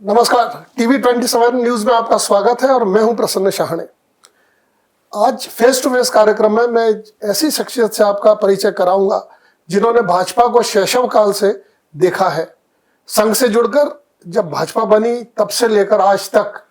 नमस्कार, TV 27 news में आपका स्वागत है और मैं हूं प्रसन्न शाहणे। आज फेस टू फेस कार्यक्रम में मैं ऐसी शख्सियत से आपका परिचय कराऊंगा जिन्होंने भाजपा को शैशव काल से देखा है। संघ से जुड़कर जब भाजपा बनी तब से लेकर आज तक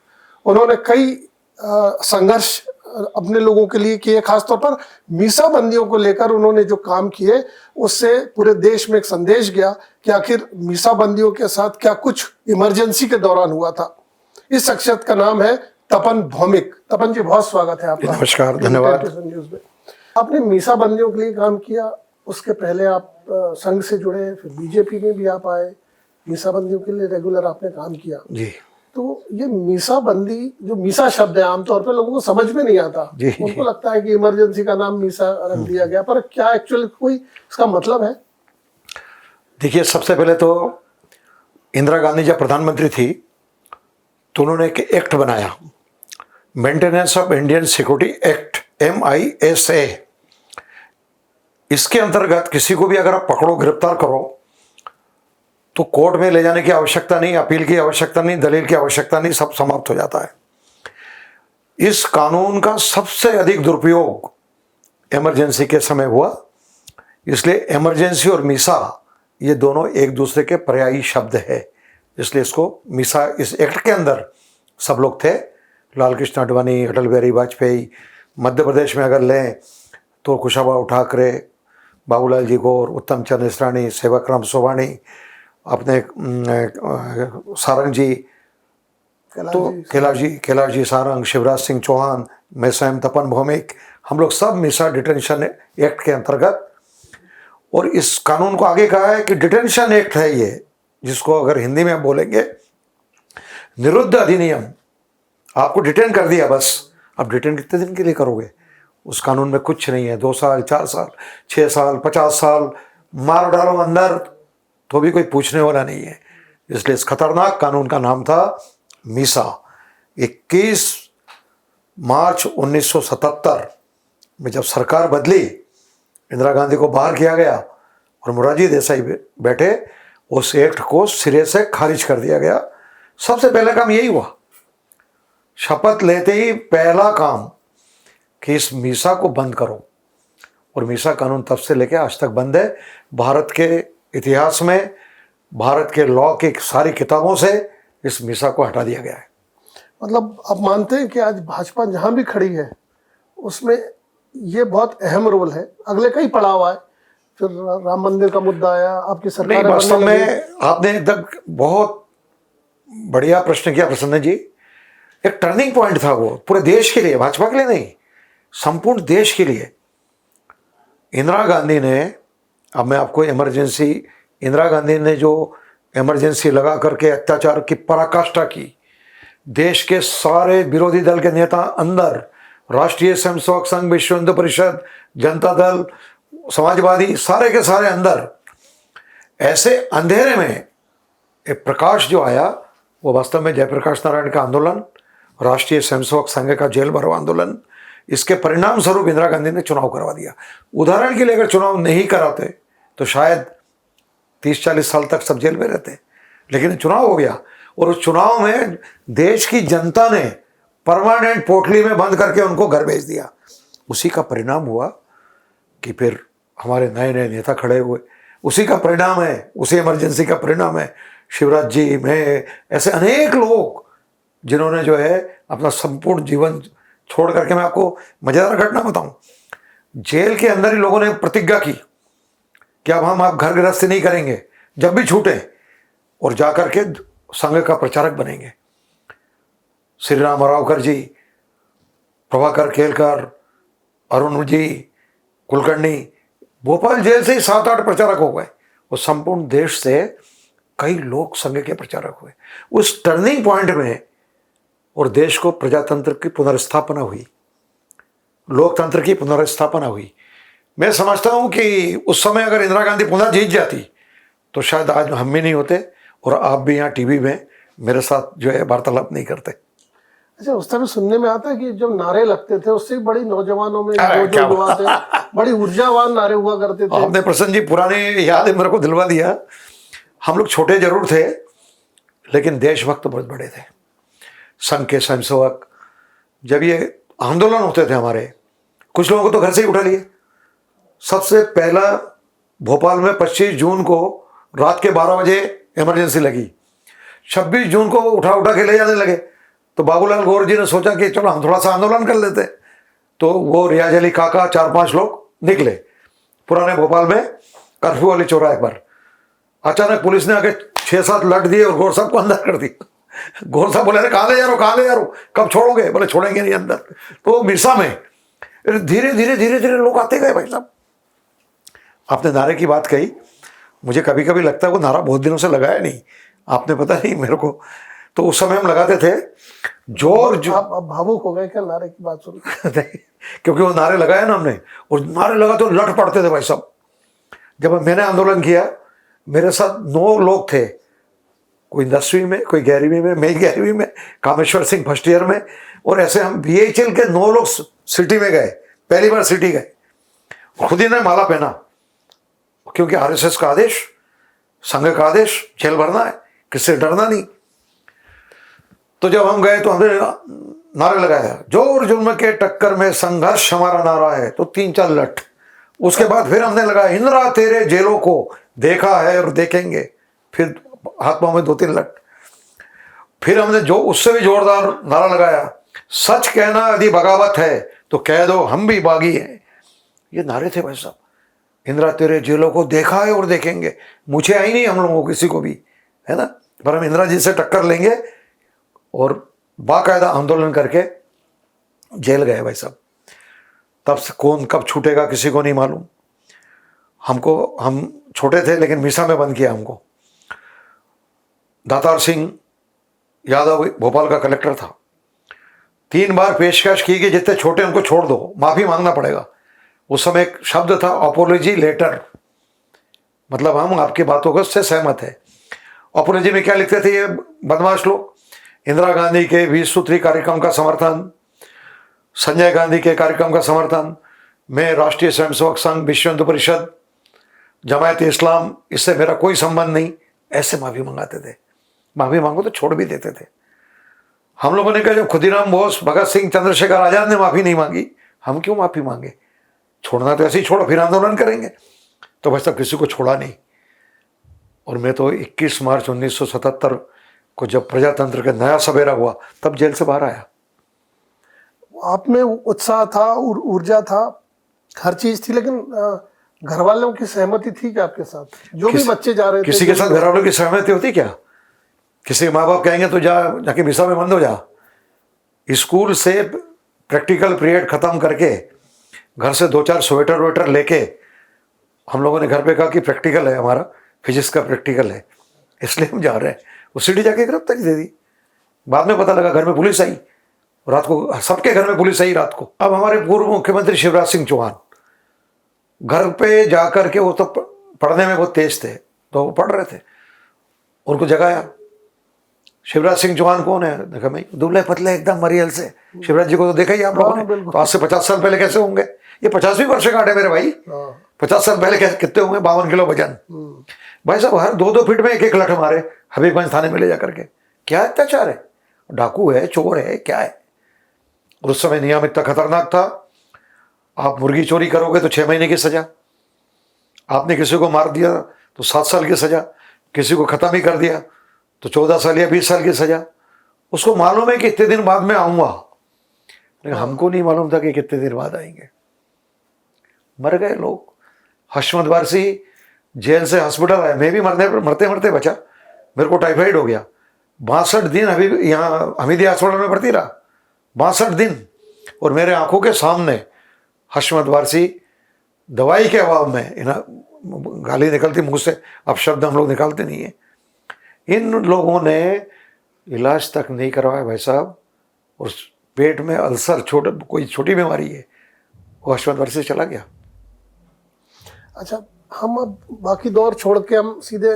उन्होंने कई संघर्ष अपने लोगों के लिए किए। खासतौर पर मीसा बंदियों को लेकर उन्होंने जो काम किए उससे पूरे देश में एक संदेश गया कि आखिर मीसा बंदियों के साथ क्या कुछ इमरजेंसी के दौरान हुआ था। इस शख्सियत का नाम है तपन भौमिक। तपन जी, बहुत स्वागत है आपका। नमस्कार, धन्यवाद। न्यूज में आपने मीसा बंदियों के लिए काम किया, उसके पहले आप संघ से जुड़े, फिर बीजेपी में भी आप आए, मीसा बंदियों के लिए रेगुलर आपने काम किया जी। तो ये मीसा बंदी, जो मीसा शब्द है आमतौर पर लोगों को समझ में नहीं आता। उनको लगता है कि इमरजेंसी का नाम मीसा रख दिया गया, पर क्या एक्चुअली कोई इसका मतलब है? देखिए, सबसे पहले तो इंदिरा गांधी जब प्रधानमंत्री थी तो उन्होंने एक एक्ट बनाया, maintenance of Indian security act, MISA। इसके अंतर्गत किसी को भी अगर आप पकड़ो, गिरफ्तार करो तो कोर्ट में ले जाने की आवश्यकता नहीं, अपील की आवश्यकता नहीं, दलील की आवश्यकता नहीं, सब समाप्त हो जाता है। इस कानून का सबसे अधिक दुरुपयोग इमरजेंसी के समय हुआ, इसलिए इमरजेंसी और मीसा ये दोनों एक दूसरे के पर्यायी शब्द है, इसलिए इसको मीसा, इस एक्ट के अंदर सब लोग थे। लाल कृष्ण आडवाणी, अटल बिहारी वाजपेयी, मध्य प्रदेश में अगर लें तो कुशाभाऊ ठाकरे, बाबूलाल जी गौर, उत्तम चंद्र इसरानी, सेवाराम सोवाणी, अपने सारंग जी, तो कैलाश जी सारंग, शिवराज सिंह चौहान, मैं स्वयं तपन भौमिक, हम लोग सब मीसा डिटेंशन एक्ट के अंतर्गत। और इस कानून को आगे कहा है कि डिटेंशन एक्ट है ये, जिसको अगर हिंदी में बोलेंगे निरुद्ध अधिनियम। आपको डिटेन कर दिया, बस अब डिटेन कितने दिन के लिए करोगे? उस कानून में कुछ नहीं है। 2 साल, 4 साल, 6 साल, 50 साल मार डालो अंदर तो भी कोई पूछने वाला नहीं है। इसलिए इस खतरनाक कानून का नाम था मीसा। 21 मार्च 1977 में जब सरकार बदली, इंदिरा गांधी को बाहर किया गया और मोरारजी देसाई बैठे, उस एक्ट को सिरे से खारिज कर दिया गया। सबसे पहला काम यही हुआ, शपथ लेते ही पहला काम कि इस मीसा को बंद करो। और मीसा कानून तब से लेकर आज तक बंद है। भारत के इतिहास में, भारत के लॉ की सारी किताबों से इस मीसा को हटा दिया गया है। मतलब आप मानते हैं कि आज भाजपा जहां भी खड़ी है उसमें ये बहुत अहम रोल है? अगले कई पड़ाव आए, फिर राम मंदिर का मुद्दा आया, आपकी सरकार नहीं, वास्तव में आपने एकदम बहुत बढ़िया प्रश्न किया प्रसन्न जी। एक टर्निंग पॉइंट था वो, पूरे देश के लिए, भाजपा के लिए नहीं, संपूर्ण देश के लिए। इंदिरा गांधी ने, अब मैं आपको इमरजेंसी, इंदिरा गांधी ने जो इमरजेंसी लगा करके अत्याचार की पराकाष्ठा की, देश के सारे विरोधी दल के नेता अंदर, राष्ट्रीय स्वयंसेवक संघ, विश्व हिंदू परिषद, जनता दल, समाजवादी, सारे के सारे अंदर, ऐसे अंधेरे में एक प्रकाश जो आया, वो वास्तव में जयप्रकाश नारायण का आंदोलन, राष्ट्रीय स्वयंसेवक संघ का जेल भरो आंदोलन, इसके परिणाम स्वरूप इंदिरा गांधी ने चुनाव करवा दिया। उदाहरण के लिए अगर चुनाव नहीं कराते तो शायद 30-40 साल तक सब जेल में रहते, लेकिन चुनाव हो गया और उस चुनाव में देश की जनता ने परमानेंट पोटली में बंद करके उनको घर भेज दिया। उसी का परिणाम हुआ कि फिर हमारे नए नए नेता खड़े हुए। उसी का परिणाम है, उसी इमरजेंसी का परिणाम है शिवराज जी, मैं, ऐसे अनेक लोग जिन्होंने जो है अपना संपूर्ण जीवन छोड़ करके, मैं आपको मजेदार घटना बताऊं, जेल के अंदर ही लोगों ने प्रतिज्ञा की कि अब हम आप घर गृहस्थी नहीं करेंगे जब भी छूटे, और जाकर के संघ का प्रचारक बनेंगे। श्री राम रावकर जी, प्रभाकर केलकर, अरुण जी, कुलकर्णी, भोपाल जेल से ही 7-8 प्रचारक हो गए और संपूर्ण देश से कई लोग संघ के प्रचारक हुए। उस टर्निंग पॉइंट में और देश को प्रजातंत्र की पुनर्स्थापना हुई, लोकतंत्र की पुनर्स्थापना हुई। मैं समझता हूं कि उस समय अगर इंदिरा गांधी पुनः जीत जाती तो शायद आज हम भी नहीं होते और आप भी यहाँ टीवी में मेरे साथ जो है वार्तालाप नहीं करते। अच्छा, उस समय सुनने में आता है कि जब नारे लगते थे उससे बड़ी नौजवानों में जो युवा थे, बड़ी ऊर्जावान नारे हुआ करते थे। आपने प्रसन्न जी पुराने याद है मेरे को दिलवा दिया। हम लोग छोटे जरूर थे लेकिन देशभक्त बहुत बड़े थे। संघ के स्वयंसेवक, जब ये आंदोलन होते थे हमारे, कुछ लोगों को तो घर से ही उठा लिए। सबसे पहला भोपाल में 25 जून को रात के 12 बजे इमरजेंसी लगी, 26 जून को उठा उठा के ले जाने लगे। तो बाबूलाल गौर जी ने सोचा कि चलो हम थोड़ा सा आंदोलन कर लेते हैं। तो वो रियाज अली काका 4-5 लोग निकले पुराने भोपाल में कर्फ्यू वाले चौराहे पर। अचानक पुलिस ने आके 6-7 लट दिए और गौर साहब को अंदर कर दिया। गौर साहब बोले, अरे कहाँ ले जा रहे हो, कब छोड़ोगे? बोले छोड़ेंगे नहीं अंदर। तो मिर्सा में धीरे धीरे लोग आते गए। भाई साहब, आपने नारे की बात कही, मुझे कभी कभी लगता है वो नारा बहुत दिनों से लगाया नहीं आपने, पता नहीं मेरे को। तो उस समय हम लगाते थे जोर जो। आप भावुक हो गए क्या नारे की बात सुन? क्योंकि वो नारे लगाया ना हमने, और नारे लगा तो लट पड़ते थे भाई साहब। जब मैंने आंदोलन किया, मेरे साथ 9 लोग थे, कोई 10वीं में, कोई 11वीं में, मैं 11वीं में, कामेश्वर सिंह फर्स्ट ईयर में, और ऐसे हम BHL के 9 लोग सिटी में गए, पहली बार सिटी गए। खुद ही ने माला पहना, क्योंकि RSS का आदेश, संघ का आदेश, जेल भरना है, किससे डरना नहीं। तो जब हम गए तो हमने नारा लगाया, जोर जुल्म के टक्कर में संघर्ष हमारा नारा है, तो 3-4 लट। उसके बाद फिर हमने लगाया, इंदिरा तेरे जेलों को देखा है और देखेंगे, फिर हाथों में 2-3 लट। फिर हमने जो उससे भी जोरदार नारा लगाया, सच कहना यदि बगावत है तो कह दो हम भी बागी हैं। ये नारे थे भाई साहब। इंदिरा तेरे जेलों को देखा है और देखेंगे, मुझे आई नहीं, हम लोगों को किसी को भी, है ना, पर हम इंदिरा जी से टक्कर लेंगे। और बाकायदा आंदोलन करके जेल गए भाई साहब। तब से कौन कब छूटेगा किसी को नहीं मालूम। हम छोटे थे, लेकिन मीसा में बंद किया हमको। दातार सिंह यादव भोपाल का कलेक्टर था, 3 बार पेशकश की कि जितने छोटे उनको छोड़ दो, माफ़ी मांगना पड़ेगा। उस समय एक शब्द था अपॉलॉजी लेटर, मतलब हम आपकी बातों से सहमत है। अपॉलॉजी में क्या लिखते थे ये बदमाश लोग? इंदिरा गांधी के 20 सूत्री कार्यक्रम का समर्थन, संजय गांधी के कार्यक्रम का समर्थन, मैं राष्ट्रीय स्वयंसेवक संघ, विश्व हिंदू परिषद, जमायत इस्लाम, इससे मेरा कोई संबंध नहीं, ऐसे माफ़ी मंगाते थे। माफ़ी मांगो तो छोड़ भी देते थे। हम लोगों ने कहा जब खुदीराम बोस, भगत सिंह, चंद्रशेखर आजाद ने माफ़ी नहीं मांगी, हम क्यों माफ़ी मांगे? छोड़ना तो ऐसे ही छोड़ो, फिर आंदोलन करेंगे। तो बस तब किसी को छोड़ा नहीं। और मैं तो 21 मार्च 1977 को जब प्रजातंत्र का नया सवेरा हुआ, तब जेल से बाहर आया। आप में उत्साह था, ऊर्जा था, हर चीज थी, लेकिन घर वालों की सहमति थी क्या आपके साथ? जो भी बच्चे जा रहे थे, किसी के साथ घर वालों की सहमति होती क्या? किसी के माँ बाप कहेंगे तो जाके मीसा में बंद हो जा। स्कूल से प्रैक्टिकल पीरियड खत्म करके घर से 2-4 स्वेटर वेटर लेके हम लोगों ने घर पे कहा कि प्रैक्टिकल है हमारा, फिजिक्स का प्रैक्टिकल है, इसलिए हम जा रहे हैं। वो सीढ़ी जाके गिरफ्तारी दे दी। बाद में पता लगा घर में पुलिस आई, रात को सबके घर में पुलिस आई रात को। अब हमारे पूर्व मुख्यमंत्री शिवराज सिंह चौहान घर पे जाकर के, वो तो पढ़ने में बहुत तेज थे, तो वो पढ़ रहे थे, उनको जगाया। शिवराज सिंह चौहान कौन है? देखा मैं, दुबले पतले एकदम मरियल से। शिवराज जी को तो देखा ही आप लोगों ने। तो आज से 50 साल पहले कैसे होंगे? ये 50वीं वर्षगांठ है मेरे भाई। 50 साल पहले कितने होंगे? 52 किलो वजन। भाई साहब हर 2-2 फीट में एक लठ मारे हबीबगंज थाने में ले जा करके। क्या अत्याचार है? डाकू है, चोर है, क्या है? और उस समय नियम इतना खतरनाक था, आप मुर्गी चोरी करोगे तो 6 महीने की सजा, आपने किसी को मार दिया तो 7 साल की सजा, किसी को खत्म ही कर दिया तो 14 साल या 20 साल की सजा। उसको मालूम है कि इतने दिन बाद में आऊंगा, लेकिन हमको नहीं मालूम था कि कितने दिन बाद आएंगे। मर गए लोग। हशमत वारसी जेल से हॉस्पिटल आया, मैं भी मरते मरते बचा। मेरे को टाइफाइड हो गया, 62 दिन अभी यहाँ हमीदिया हॉस्पिटल में भर्ती रहा, 62 दिन। और मेरे आंखों के सामने हशमत वारसी दवाई के अभाव में, गाली निकलती मुंह से, अब शब्द हम लोग निकालते नहीं है। इन लोगों ने इलाज तक नहीं करवाया भाई साहब, और पेट में अल्सर, कोई छोटी बीमारी है, वो हशमत वारसी चला गया। अच्छा, हम अब बाकी दौर छोड़ के हम सीधे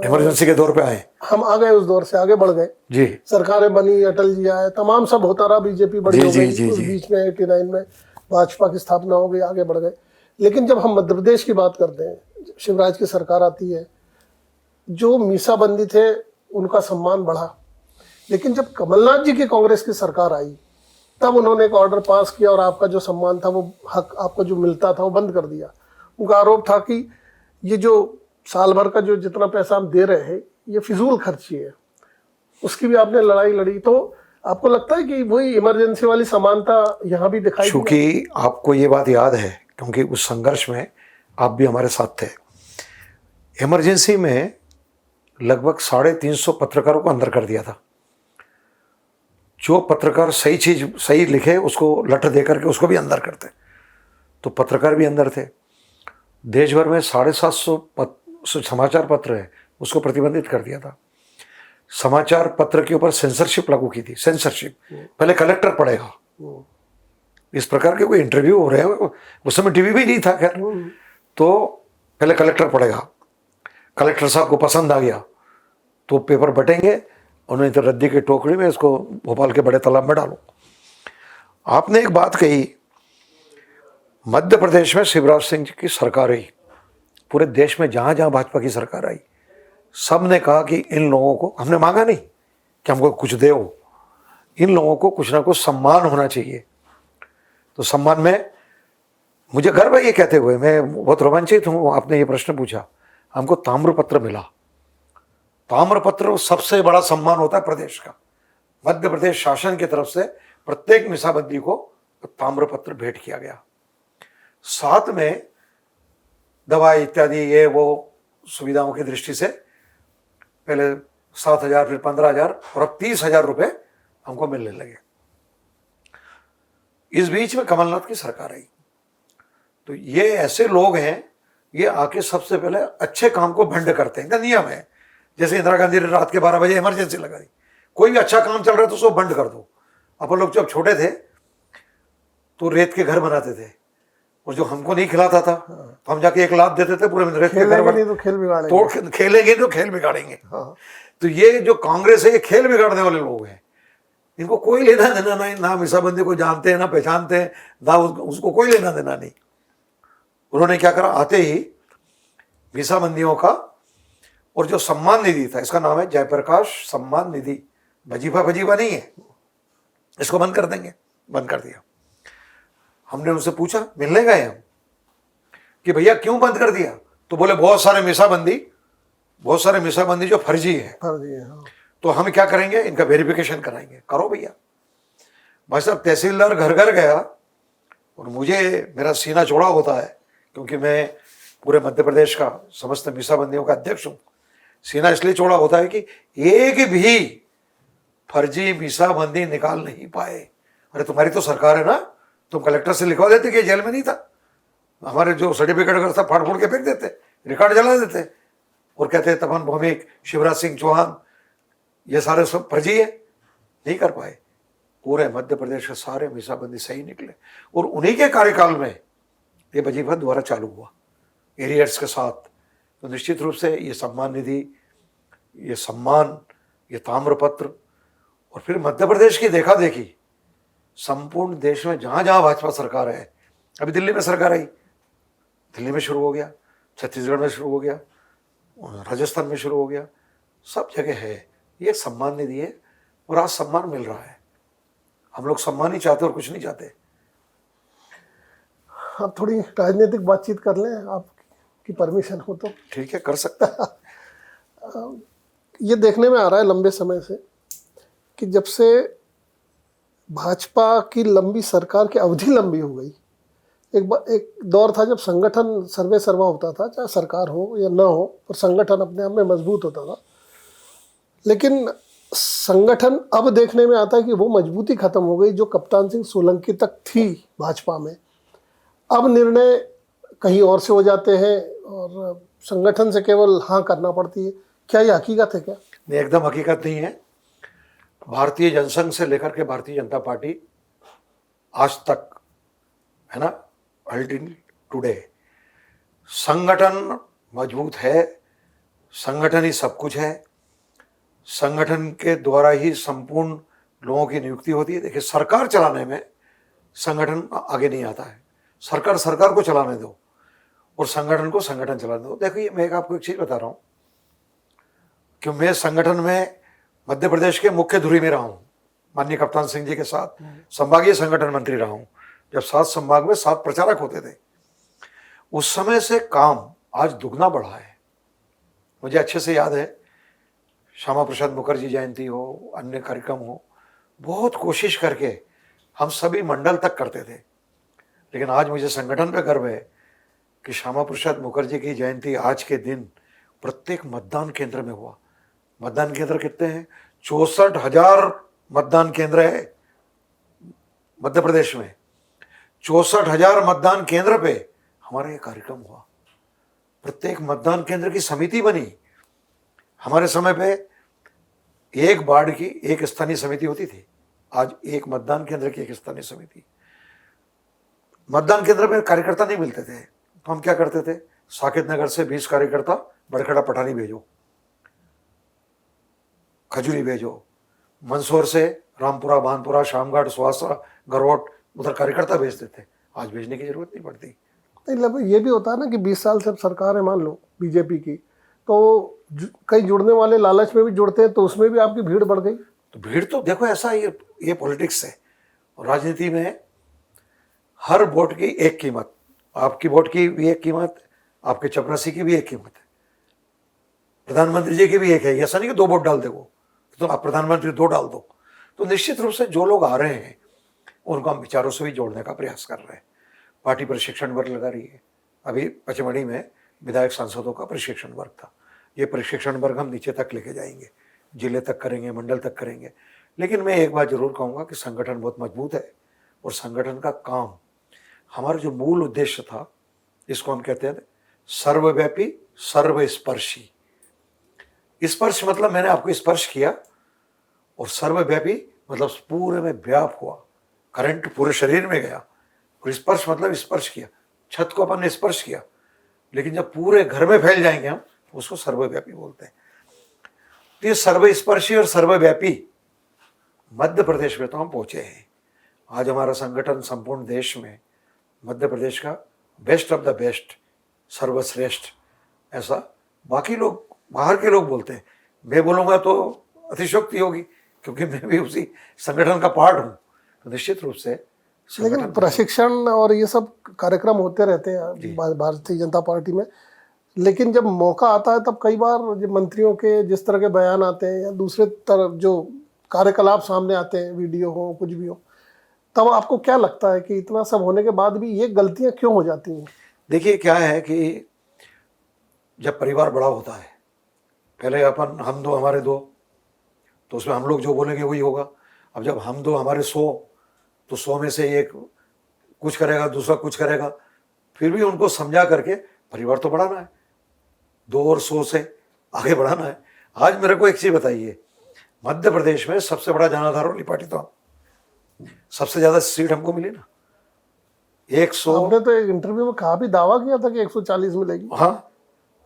इमरजेंसी के दौर पे आए। हम आ गए, उस दौर से आगे बढ़ गए जी। सरकारें बनी, अटल जी आए, तमाम सब होता रहा, बीजेपी बड़ी हो गई, उस बीच में 89 में भाजपा की स्थापना हो गई, आगे बढ़ गए। लेकिन जब हम मध्य प्रदेश की बात करते हैं, शिवराज की सरकार आती है, जो मीसाबंदी थे उनका सम्मान बढ़ा। लेकिन जब कमलनाथ जी की कांग्रेस की सरकार आई, तब उन्होंने एक ऑर्डर पास किया और आपका जो सम्मान था, वो हक आपको जो मिलता था, वो बंद कर दिया। उनका आरोप था कि ये जो साल भर का जो जितना पैसा हम दे रहे हैं, ये फिजूल खर्ची है। उसकी भी आपने लड़ाई लड़ी। तो आपको लगता है कि वही इमरजेंसी वाली समानता यहाँ भी दिखाई दी? चूंकि आपको ये बात याद है, क्योंकि उस संघर्ष में आप भी हमारे साथ थे। इमरजेंसी में लगभग 350 पत्रकारों को अंदर कर दिया था। जो पत्रकार सही चीज सही लिखे उसको लठ दे करके उसको भी अंदर करते, तो पत्रकार भी अंदर थे। देश भर में 750 समाचार पत्र है, उसको प्रतिबंधित कर दिया था। समाचार पत्र के ऊपर सेंसरशिप लागू की थी। सेंसरशिप पहले कलेक्टर पढ़ेगा। इस प्रकार के कोई इंटरव्यू हो रहे हैं, उस समय टीवी भी नहीं था खैर, तो पहले कलेक्टर पढ़ेगा। कलेक्टर साहब को पसंद आ गया तो पेपर बटेंगे, उन्होंने तो रद्दी की टोकरी में इसको भोपाल के बड़े तालाब में डालो। आपने एक बात कही, मध्य प्रदेश में शिवराज सिंह जी की सरकार आई, पूरे देश में जहां जहां भाजपा की सरकार आई, सब ने कहा कि इन लोगों को, हमने मांगा नहीं कि हमको कुछ दे, इन लोगों को कुछ ना कुछ सम्मान होना चाहिए। तो सम्मान में मुझे गर्व है ये कहते हुए, मैं बहुत रोमांचित हूँ। आपने ये प्रश्न पूछा, हमको ताम्रपत्र मिला। ताम्रपत्र सबसे बड़ा सम्मान होता है प्रदेश का। मध्य प्रदेश शासन की तरफ से प्रत्येक मिसाबंदी को ताम्रपत्र भेंट किया गया। साथ में दवाई इत्यादि ये वो सुविधाओं की दृष्टि से पहले 7,000 फिर 15,000 और अब 30,000 रुपए हमको मिलने लगे। इस बीच में कमलनाथ की सरकार आई। तो ये ऐसे लोग हैं, ये आके सबसे पहले अच्छे काम को भंड करते हैं। इनका नियम है, जैसे इंदिरा गांधी ने रात के 12 बजे इमरजेंसी लगा दी, कोई भी अच्छा काम चल रहा है तो उसको बंद कर दो। अपन लोग जब छोटे थे तो रेत के घर बनाते थे, और जो हमको नहीं खिलाता था तो हम जाके 1 लाख देते थे, पूरे में रेत के घर नहीं तो खेल बिगाड़ेंगे, तो खेलेंगे तो खेल बिगाड़ेंगे। तो ये जो कांग्रेस है, ये खेल बिगाड़ने वाले लोग हैं। इनको कोई लेना देना नहीं, ना मीसाबंदी को जानते हैं, ना पहचानते हैं, ना उसको कोई लेना देना नहीं। उन्होंने क्या करा, आते ही मीसाबंदियों का और जो सम्मान निधि था, इसका नाम है जयप्रकाश सम्मान निधि, वजीफा नहीं है, इसको बंद कर देंगे, बंद कर दिया। हमने उनसे पूछा, मिलने गए हम कि भैया क्यों बंद कर दिया, तो बोले बहुत सारे मीसाबंदी जो फर्जी है, हाँ। तो हम क्या करेंगे, इनका वेरिफिकेशन कराएंगे। करो भैया। भाई साहब, तहसीलदार घर घर गया, और मुझे मेरा सीना चौड़ा होता है क्योंकि मैं पूरे मध्य प्रदेश का समस्त मीसाबंदियों का अध्यक्ष हूं। सीना इसलिए चौड़ा होता है कि एक भी फर्जी मीसाबंदी निकाल नहीं पाए। अरे तुम्हारी तो सरकार है ना, तुम कलेक्टर से लिखवा देते कि जेल में नहीं था, हमारे जो सर्टिफिकेट अगर सब फाड़ फोड़ के फेंक देते, रिकॉर्ड जला देते, और कहते तपन भौमिक, शिवराज सिंह चौहान, ये सारे सब फर्जी है। नहीं कर पाए। पूरे मध्य प्रदेश के सारे मीसाबंदी सही निकले, और उन्हीं के कार्यकाल में ये वजीफा दोबारा चालू हुआ एरियर्स के साथ। तो निश्चित रूप से ये सम्मान निधि, ये सम्मान, ये ताम्रपत्र, और फिर मध्य प्रदेश की देखा देखी संपूर्ण देश में जहां जहां भाजपा सरकार है, अभी दिल्ली में सरकार आई, दिल्ली में शुरू हो गया, छत्तीसगढ़ में शुरू हो गया, राजस्थान में शुरू हो गया, सब जगह है ये सम्मान निधि है, और आज सम्मान मिल रहा है। हम लोग सम्मान ही चाहते और कुछ नहीं चाहते। आप थोड़ी राजनीतिक बातचीत कर लें, आपकी परमिशन हो तो? ठीक है, कर सकते हैं। ये देखने में आ रहा है लंबे समय से कि जब से भाजपा की लंबी सरकार की अवधि लंबी हो गई, एक दौर था जब संगठन सर्वे सर्वा होता था, चाहे सरकार हो या ना हो, पर संगठन अपने आप में मजबूत होता था। लेकिन संगठन अब देखने में आता है कि वो मजबूती खत्म हो गई जो कप्तान सिंह सोलंकी तक थी भाजपा में। अब निर्णय कहीं और से हो जाते हैं और संगठन से केवल हाँ करना पड़ती है। क्या ये हकीकत है क्या? नहीं, एकदम हकीकत नहीं है। भारतीय जनसंघ से लेकर के भारतीय जनता पार्टी आज तक, है ना, अल्टिल टुडे, संगठन मजबूत है। संगठन ही सब कुछ है। संगठन के द्वारा ही संपूर्ण लोगों की नियुक्ति होती है। देखिए, सरकार चलाने में संगठन आगे नहीं आता है। सरकार को चलाने दो और संगठन को संगठन चलाने दो। देखिए, मैं आपको एक चीज बता रहा हूं, कि मैं संगठन में मध्य प्रदेश के मुख्य धुरी में रहा हूँ, माननीय कप्तान सिंह जी के साथ संभागीय संगठन मंत्री रहा हूँ, जब 7 संभाग में 7 प्रचारक होते थे। उस समय से काम आज दुगना बढ़ा है। मुझे अच्छे से याद है, श्यामा प्रसाद मुखर्जी जयंती हो, अन्य कार्यक्रम हो, बहुत कोशिश करके हम सभी मंडल तक करते थे। लेकिन आज मुझे संगठन पे गर्व है कि श्यामा प्रसाद मुखर्जी की जयंती आज के दिन प्रत्येक मतदान केंद्र में हुआ। मतदान केंद्र कितने हैं? 64,000 मतदान केंद्र है मध्य प्रदेश में। 64,000 मतदान केंद्र पे हमारा ये कार्यक्रम हुआ। प्रत्येक मतदान केंद्र की समिति बनी। हमारे समय पे एक वार्ड की एक स्थानीय समिति होती थी, आज एक मतदान केंद्र की एक स्थानीय समिति। मतदान केंद्र में कार्यकर्ता नहीं मिलते थे तो हम क्या करते थे, साकेत नगर से 20 कार्यकर्ता बड़खड़ा पठानी भेजो, खजूरी भेजो, मंदसौर से रामपुरा, भानपुरा, शामघाट, सुहासा, गरवट, उधर कार्यकर्ता भेजते थे। आज भेजने की जरूरत नहीं पड़ती। नहीं, लगभग ये भी होता है ना कि 20 साल से अब सरकार है मान लो बीजेपी की, तो कई जुड़ने वाले लालच में भी जुड़ते हैं, तो उसमें भी आपकी भीड़ बढ़ गई। तो भीड़ तो देखो, ऐसा ये पॉलिटिक्स है और राजनीति में हर वोट की एक कीमत, आपकी वोट की भी एक कीमत, आपके चपरासी की भी एक कीमत है, प्रधानमंत्री जी की भी एक है। ऐसा नहीं कि 2 वोट डाल दे वो, तो आप प्रधानमंत्री 2 डाल दो। तो निश्चित रूप से जो लोग आ रहे हैं उनको हम विचारों से भी जोड़ने का प्रयास कर रहे हैं। पार्टी प्रशिक्षण वर्ग लगा रही है। अभी पचमढ़ी में विधायक सांसदों का प्रशिक्षण वर्ग था। ये प्रशिक्षण वर्ग हम नीचे तक लेके जाएंगे, जिले तक करेंगे, मंडल तक करेंगे। लेकिन मैं एक बात जरूर कहूँगा कि संगठन बहुत मजबूत है और संगठन का काम, हमारा जो मूल उद्देश्य था, इसको हम कहते हैं सर्वव्यापी सर्वस्पर्शी। स्पर्श मतलब मैंने आपको स्पर्श किया, और सर्वव्यापी मतलब पूरे में व्याप हुआ, करंट पूरे शरीर में गया। और स्पर्श मतलब स्पर्श किया, छत को अपन ने स्पर्श किया, लेकिन जब पूरे घर में फैल जाएंगे हम, उसको सर्वव्यापी बोलते हैं। तो ये सर्वस्पर्शी और सर्वव्यापी मध्य प्रदेश में तो हम पहुंचे हैं। आज हमारा संगठन संपूर्ण देश में मध्य प्रदेश का बेस्ट ऑफ द बेस्ट, सर्वश्रेष्ठ, ऐसा बाकी लोग, बाहर के लोग बोलते हैं। मैं बोलूँगा तो अतिशयोक्ति होगी, क्योंकि मैं भी उसी संगठन का पार्ट हूँ। तो निश्चित रूप से लेकिन प्रशिक्षण और ये सब कार्यक्रम होते रहते हैं भारतीय जनता पार्टी में, लेकिन जब मौका आता है तब कई बार जब मंत्रियों के जिस तरह के बयान आते हैं या दूसरे तरफ जो कार्यकलाप सामने आते हैं, वीडियो हो कुछ भी हो, तब आपको क्या लगता है कि इतना सब होने के बाद भी ये गलतियां क्यों हो जाती हैं? देखिए क्या है कि जब परिवार बड़ा होता है, पहले अपन हम 2 हमारे 2, तो उसमें हम लोग जो बोलेंगे वही होगा। अब जब हम 2 हमारे 100, तो 100 में से एक कुछ करेगा, दूसरा कुछ करेगा, फिर भी उनको समझा करके परिवार तो बढ़ाना है, 2 और 100 से आगे बढ़ाना है। आज मेरे को एक चीज़ बताइए, मध्य प्रदेश में सबसे बड़ा जनाधार वाली पार्टी तो हम, सबसे ज़्यादा सीट हमको मिली ना, 100। आपने तो एक इंटरव्यू में कहा भी, दावा किया था कि 140 मिलेगी। हाँ,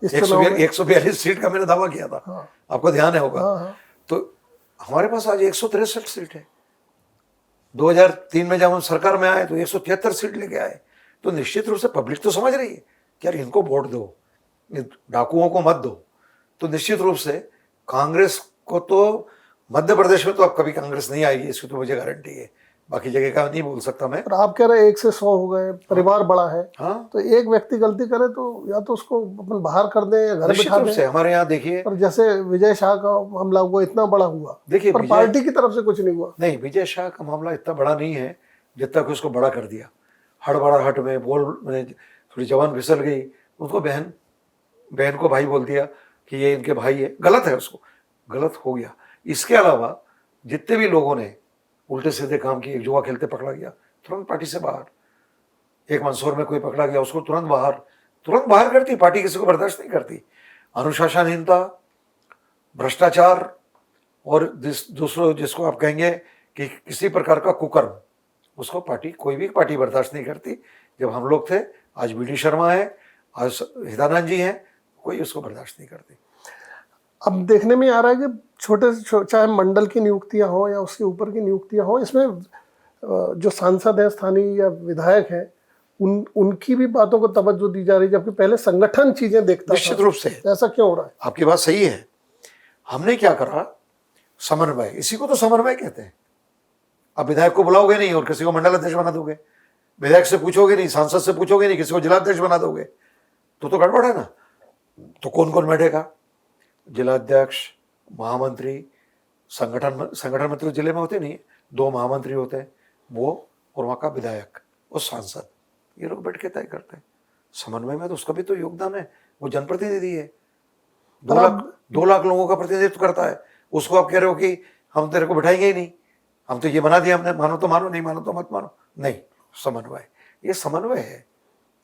142 सीट का मैंने दावा किया था। हाँ, आपको ध्यान है होगा। हाँ, हाँ। तो हमारे पास आज 163 सीट है। 2003 में जब हम सरकार में आए तो 173 सीट लेके आए। तो निश्चित रूप से पब्लिक तो समझ रही है कि यार इनको वोट दो, डाकुओं को मत दो। तो निश्चित रूप से कांग्रेस को तो मध्य प्रदेश में तो अब कभी कांग्रेस नहीं आएगी, इसकी तो मुझे गारंटी है। बाकी जगह का नहीं बोल सकता मैं। पर आप कह रहे हैं 1 से 100 हो गए, परिवार बड़ा है। हाँ, तो एक व्यक्ति गलती करे तो या तो उसको अपन बाहर कर दें या घर बिठा दें। हमारे यहाँ देखिए, पर जैसे विजय शाह का मामला हुआ, इतना बड़ा हुआ, देखिए पर पार्टी की तरफ से कुछ नहीं हुआ। नहीं, विजय शाह का मामला इतना बड़ा नहीं है जितना कि उसको बड़ा कर दिया। हड़बड़ाहट में बोल में थोड़ी जवान फिसल गई, उसको बहन को भाई बोल दिया कि ये इनके भाई है। गलत है, उसको गलत हो गया। इसके अलावा जितने भी लोगों ने उल्टे सीधे काम किए, जुआ खेलते पकड़ा गया, तुरंत पार्टी से बाहर। एक मंदसौर में कोई पकड़ा गया, उसको तुरंत बाहर करती पार्टी, किसी को बर्दाश्त नहीं करती। अनुशासनहीनता, भ्रष्टाचार और दूसरों जिसको आप कहेंगे कि किसी प्रकार का कुकर्म, उसको पार्टी, कोई भी पार्टी बर्दाश्त नहीं करती। जब हम लोग थे, आज BD शर्मा है, आज हिदानंद जी हैं, कोई उसको बर्दाश्त नहीं करती। अब देखने में आ रहा है कि छोटे से चाहे मंडल की नियुक्तियां हो या उसके ऊपर की नियुक्तियां हो, इसमें जो सांसद हैं, स्थानीय या विधायक हैं, उनकी भी बातों को तवज्जो दी जा रही है, जबकि पहले संगठन चीजें देखता था। निश्चित रूप से ऐसा क्यों हो रहा है? आपकी बात सही है। हमने क्या करा, समन्वय, इसी को तो समन्वय कहते हैं। अब विधायक को बुलाओगे नहीं और किसी को मंडल अध्यक्ष बना दोगे, विधायक से पूछोगे नहीं, सांसद से पूछोगे नहीं, किसी को जिलाध्यक्ष बना दोगे, तो गड़बड़ है ना। तो कौन कौन बैठेगा? जिलाध्यक्ष, महामंत्री, संगठन मंत्री जिले में होते नहीं, 2 महामंत्री होते हैं वो, और वहाँ का विधायक और सांसद, ये लोग बैठ के तय करते हैं। समन्वय में तो उसका भी तो योगदान है, वो जनप्रतिनिधि है, 2 लाख लोगों का प्रतिनिधित्व करता है। उसको आप कह रहे हो कि हम तेरे को बैठाएंगे ही नहीं, हम तो ये बना दिया हमने, मानो तो मानो, नहीं मानो तो मत मानो। नहीं, समन्वय, ये समन्वय है।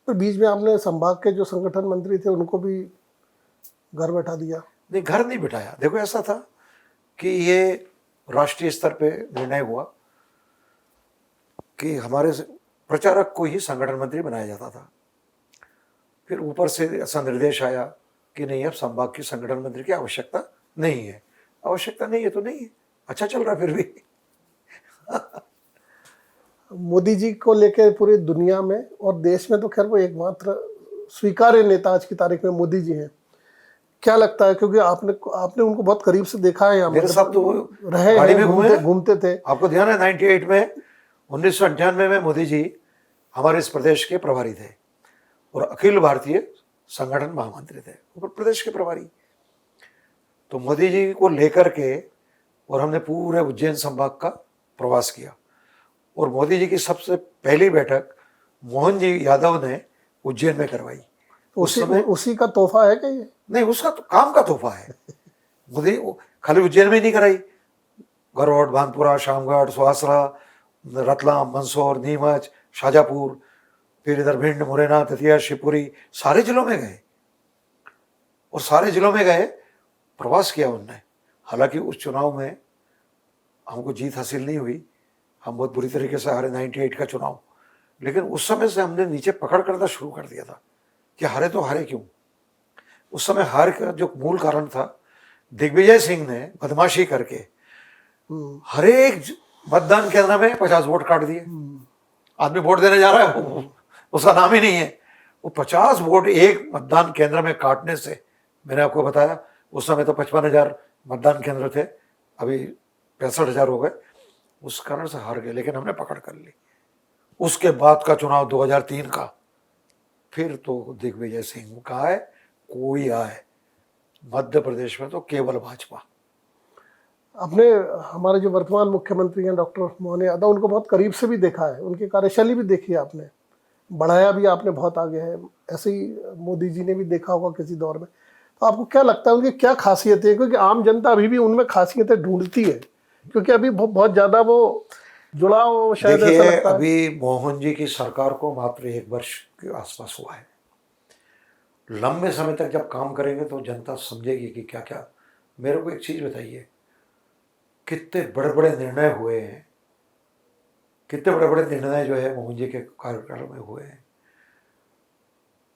पर बीच में आपने संभाग के जो संगठन मंत्री थे उनको भी घर बैठा दिया। नहीं, घर नहीं बिठाया। देखो ऐसा था कि ये राष्ट्रीय स्तर पे निर्णय हुआ कि हमारे प्रचारक को ही संगठन मंत्री बनाया जाता था। फिर ऊपर से ऐसा निर्देश आया कि नहीं, अब संभाग की संगठन मंत्री की आवश्यकता नहीं है। आवश्यकता नहीं है तो नहीं है, अच्छा चल रहा फिर भी। मोदी जी को लेकर पूरी दुनिया में और देश में तो खैर वो एकमात्र स्वीकार्य नेता आज की तारीख में मोदी जी हैं। क्या लगता है, क्योंकि आपने उनको बहुत करीब से देखा है, मेरे साथ तो वो रहे गाड़ी हैं, में घूमते थे। आपको ध्यान है 98 में, 1998 में मोदी जी हमारे इस प्रदेश के प्रभारी थे और अखिल भारतीय संगठन महामंत्री थे, ऊपर प्रदेश के प्रभारी। तो मोदी जी को लेकर के और हमने पूरे उज्जैन संभाग का प्रवास किया, और मोदी जी की सबसे पहली बैठक मोहन जी यादव ने उज्जैन में करवाई। उस समय उसी का तोहफा है क्या ये? नहीं, उसका तो काम का तोहफा है। मोदी खाली उज्जैन में नहीं कराई, गरौड, भानपुरा, शामगढ़, सुहासरा, रतलाम, मंदसौर, नीमच, शाजापुर, फिर इधर भिंड, मुरैना, दतिया, शिवपुरी, सारे जिलों में गए, और सारे जिलों में गए, प्रवास किया उनने। हालांकि उस चुनाव में हमको जीत हासिल नहीं हुई, हम बहुत बुरी तरीके से हारे 98 का चुनाव। लेकिन उस समय से हमने नीचे पकड़ करना शुरू कर दिया था कि हारे तो हारे क्यों। उस समय हार का जो मूल कारण था, दिग्विजय सिंह ने बदमाशी करके हर एक मतदान केंद्र में 50 वोट काट दिए। आदमी वोट देने जा रहा है, उसका नाम ही नहीं है, वो 50 वोट एक मतदान केंद्र में काटने से, मैंने आपको बताया उस समय तो 55,000 मतदान केंद्र थे, अभी 65,000 हो गए, उस कारण से हार गए। लेकिन हमने पकड़ कर ली। उसके बाद का चुनाव 2003 का, फिर तो दिग्विजय सिंह का है, कोई आए, मध्य प्रदेश में तो केवल भाजपा। आपने हमारे जो वर्तमान मुख्यमंत्री हैं डॉक्टर मोहन यादव, उनको बहुत करीब से भी देखा है, उनकी कार्यशैली भी देखी है आपने, बढ़ाया भी आपने बहुत आगे है। ऐसे ही मोदी जी ने भी देखा होगा किसी दौर में। तो आपको क्या लगता है उनकी क्या खासियत है, क्योंकि आम जनता अभी भी उनमें खासियतें ढूंढती है, क्योंकि अभी बहुत ज़्यादा वो जुड़ाव शायद ऐसा लगता है। अभी मोहन जी की सरकार को मात्र 1 वर्ष के आसपास हुआ है। लंबे समय तक जब काम करेंगे तो जनता समझेगी कि क्या क्या। मेरे को एक चीज़ बताइए, कितने बड़े बड़े निर्णय हुए हैं, कितने बड़े बड़े निर्णय जो है मोहन जी के कार्यकाल में हुए हैं।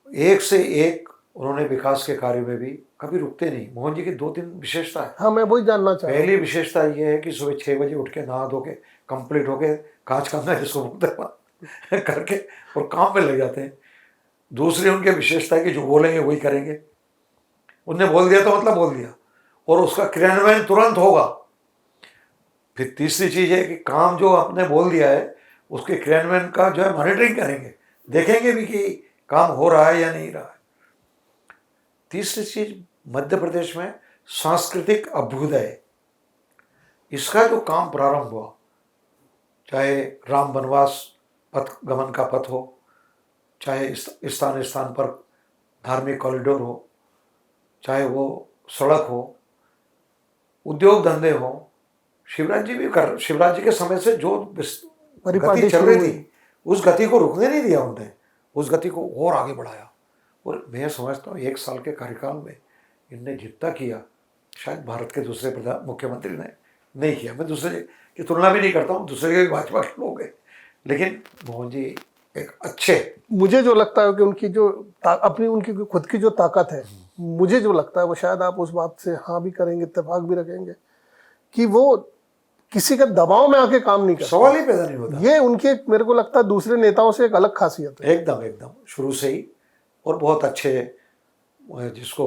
एक से एक उन्होंने विकास के कार्य में भी कभी रुकते नहीं। मोहन जी की 2-3 विशेषता है। हाँ, मैं वही जानना चाह रहा हूँ। पहली विशेषता ये है कि सुबह 6 बजे उठ के नहा धो के कंप्लीट होके कांच का जिसको करके और काम में लग जाते हैं। दूसरी उनकी विशेषता है कि जो बोलेंगे वही करेंगे। उनने बोल दिया तो मतलब बोल दिया, और उसका क्रियान्वयन तुरंत होगा। फिर तीसरी चीज है कि काम जो आपने बोल दिया है उसके क्रियान्वयन का जो है मॉनिटरिंग करेंगे, देखेंगे भी कि काम हो रहा है या नहीं रहा है। तीसरी चीज, मध्य प्रदेश में सांस्कृतिक अभ्युदय, इसका जो काम प्रारंभ हुआ, चाहे राम वनवास पथ गमन का पथ हो, चाहे स्थान स्थान पर धार्मिक कॉरिडोर हो, चाहे वो सड़क हो, उद्योग धंधे हो, शिवराज जी के समय से जो गति चल रही थी उस गति को रुकने नहीं दिया उन्होंने, उस गति को और आगे बढ़ाया। और मैं समझता हूँ 1 साल के कार्यकाल में इनने जितना किया शायद भारत के दूसरे मुख्यमंत्री ने नहीं किया। मैं दूसरे की तुलना भी नहीं करता हूँ, दूसरे के भाजपा के लोग हैं, लेकिन मोहन जी एक अच्छे। मुझे जो लगता है कि उनकी जो अपनी उनकी खुद की जो ताकत है, मुझे जो लगता है वो शायद आप उस बात से हाँ भी करेंगे, इत्तेफाक भी रखेंगे, कि वो किसी के दबाव में आके काम नहीं करते। सवाल ही पैदा नहीं होता। ये उनके, मेरे को लगता है दूसरे नेताओं से एक अलग खासियत है। एकदम शुरू से ही, और बहुत अच्छे, जिसको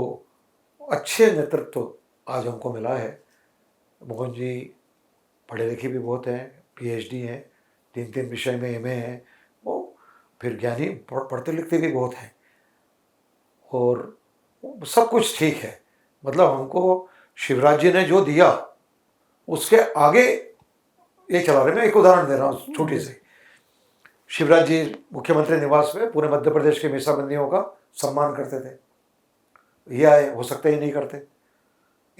अच्छे नेतृत्व आज हमको मिला है। मोहन जी पढ़े लिखे भी बहुत हैं, पीएचडी हैं, 3 विषय में एमए हैं, वो फिर ज्ञानी पढ़ते लिखते भी बहुत हैं, और सब कुछ ठीक है। मतलब हमको शिवराज जी ने जो दिया उसके आगे ये चला रहे। मैं एक उदाहरण दे रहा हूँ छोटी सी। शिवराज जी मुख्यमंत्री निवास में पूरे मध्य प्रदेश के मीसाबंदियों का सम्मान करते थे। ये आए, हो सकता ही नहीं करते।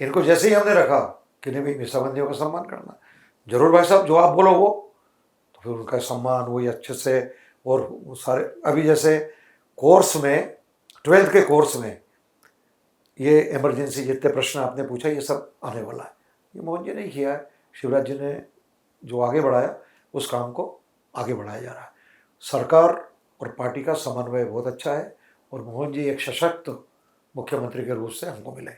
इनको जैसे ही हमने रखा कि नहीं भाई मीसाबंदियों का सम्मान करना, जरूर भाई साहब जो आप बोलो वो, तो फिर उनका सम्मान वही अच्छे से। और वो सारे अभी जैसे कोर्स में 12th के कोर्स में ये इमरजेंसी जितने प्रश्न आपने पूछा ये सब आने वाला है। ये मोहन जी ने किया है, शिवराज जी ने जो आगे बढ़ाया उस काम को आगे बढ़ाया जा रहा है। सरकार और पार्टी का समन्वय बहुत अच्छा है, और मोहन जी एक सशक्त मुख्यमंत्री के रूप से हमको मिले।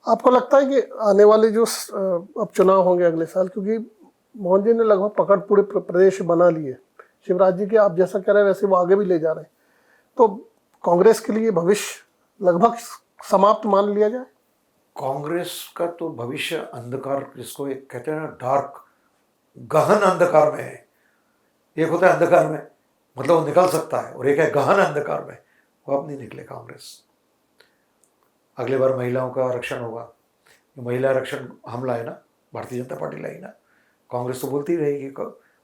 आपको लगता है कि आने वाले जो अब चुनाव होंगे अगले साल, क्योंकि मोहन जी ने लगभग पकड़ पूरे प्रदेश बना लिए, शिवराज जी के आप जैसा कह रहे हैं वैसे वो आगे भी ले जा रहे हैं, तो कांग्रेस के लिए भविष्य लगभग समाप्त मान लिया जाए? कांग्रेस का तो भविष्य अंधकार, जिसको एक कहते हैं ना डार्क, गहन अंधकार में है। एक होता है अंधकार में, मतलब वो निकल सकता है, और एक है गहन अंधकार में, वो अब नहीं निकले कांग्रेस। अगले बार महिलाओं का आरक्षण होगा, महिला आरक्षण हम लाए ना, भारतीय जनता पार्टी लाई ना। कांग्रेस तो बोलती रहेगी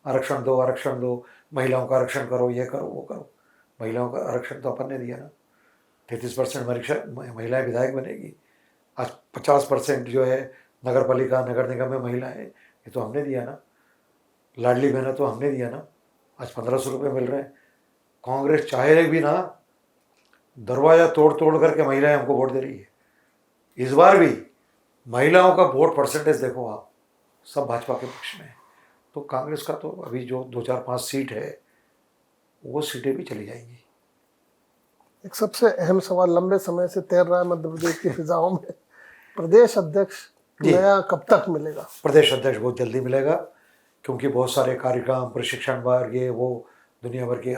आरक्षण दो, महिलाओं का आरक्षण करो, ये करो वो करो। महिलाओं का आरक्षण तो अपन ने दिया ना, 33% महिलाएं विधायक बनेगी। आज 50% जो है नगर पालिका नगर निगम में महिलाएं, ये तो हमने दिया ना। लाडली बहना तो हमने दिया ना, आज 1500 रुपये मिल रहे हैं। कांग्रेस चाहे भी ना, दरवाजा तोड़ तोड़ करके महिलाएं हमको वोट दे रही है। इस बार भी महिलाओं का वोट परसेंटेज देखो आप, सब भाजपा के पक्ष में है। तो कांग्रेस का तो अभी जो 2-4-5 सीट है वो सीटें भी चली जाएंगी। एक सबसे अहम सवाल लंबे समय से तैर रहा है मध्य प्रदेश की फिजाओं में, प्रदेश अध्यक्ष नया कब तक मिलेगा? प्रदेश अध्यक्ष बहुत जल्दी मिलेगा, क्योंकि बहुत सारे कार्यक्रम, प्रशिक्षण वर्ग, ये वो दुनिया भर के